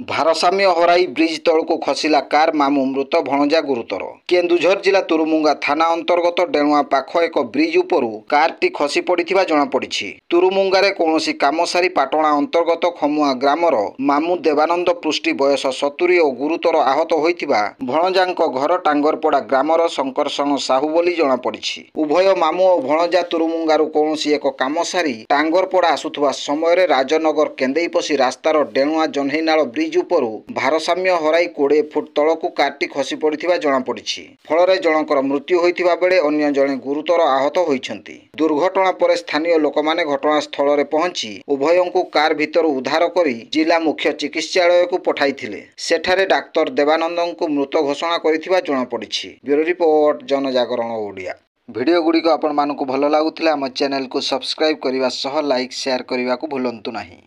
ଭାରସାମ୍ୟ ହରାଇ ବ୍ରିଜ ତଳକୁ ଖସିଲା କାର, ମାମୁ ମୃତ, ଭଣଜା ଗୁରୁତର। କେନ୍ଦୁଝର ଜିଲ୍ଲା ତୁରୁମୁଙ୍ଗା ଥାନା ଅନ୍ତର୍ଗତ ଡେଣୁଆ ପାଖ ଏକ ବ୍ରିଜ ଉପରୁ କାରଟି ଖସି ପଡ଼ିଥିବା ଜଣାପଡ଼ିଛି। ତୁରୁମୁଙ୍ଗାରେ କୌଣସି କାମ ସାରି ପାଟଣା ଅନ୍ତର୍ଗତ ଖମୁଆ ଗ୍ରାମର ମାମୁ ଦେବାନନ୍ଦ ପୃଷ୍ଟି ବୟସ 70 ଓ ଗୁରୁତର ଆହତ ହୋଇଥିବା ଭଣଜାଙ୍କ ଘର ଟାଙ୍ଗରପଡ଼ା ଗ୍ରାମର ଶଙ୍କର୍ଷଣ ସାହୁ ବୋଲି ଜଣାପଡ଼ିଛି। ଉଭୟ ମାମୁ ଓ ଭଣଜା ତୁରୁମୁଙ୍ଗାରୁ କୌଣସି ଏକ କାମ ସାରି ଟାଙ୍ଗରପଡ଼ା ଆସୁଥିବା ସମୟରେ ରାଜନଗର କେନ୍ଦେଇପଶି ରାସ୍ତାର ଡେଣୁଆ ଜହ୍ନେଇନାଳ ବ୍ରିଜ ଉପରୁ ଭାରସାମ୍ୟ ହରାଇ 20 ଫୁଟ ତଳକୁ କାରଟି ଖସି ପଡ଼ିଥିବା ଜଣାପଡ଼ିଛି। ଫଳରେ ଜଣଙ୍କର ମୃତ୍ୟୁ ହୋଇଥିବା ବେଳେ ଅନ୍ୟ ଜଣେ ଗୁରୁତର ଆହତ ହୋଇଛନ୍ତି। ଦୁର୍ଘଟଣା ପରେ ସ୍ଥାନୀୟ ଲୋକମାନେ ଘଟଣାସ୍ଥଳରେ ପହଞ୍ଚି ଉଭୟଙ୍କୁ କାର ଭିତରୁ ଉଦ୍ଧାର କରି ଜିଲ୍ଲା ମୁଖ୍ୟ ଚିକିତ୍ସାଳୟକୁ ପଠାଇଥିଲେ। ସେଠାରେ ଡାକ୍ତର ଦେବାନନ୍ଦଙ୍କୁ ମୃତ ଘୋଷଣା କରିଥିବା ଜଣାପଡ଼ିଛି। Bureau report, Janajagaran Odia. Video ଗୁଡ଼ିକ ଆପଣମାନଙ୍କୁ ଭଲ ଲାଗୁଥିଲେ ଆମ ଚ୍ୟାନେଲକୁ ସବସ୍କ୍ରାଇବ୍ କରିବା ସହ ଲାଇକ୍ ସେୟାର କରିବାକୁ ଭୁଲନ୍ତୁ ନାହିଁ।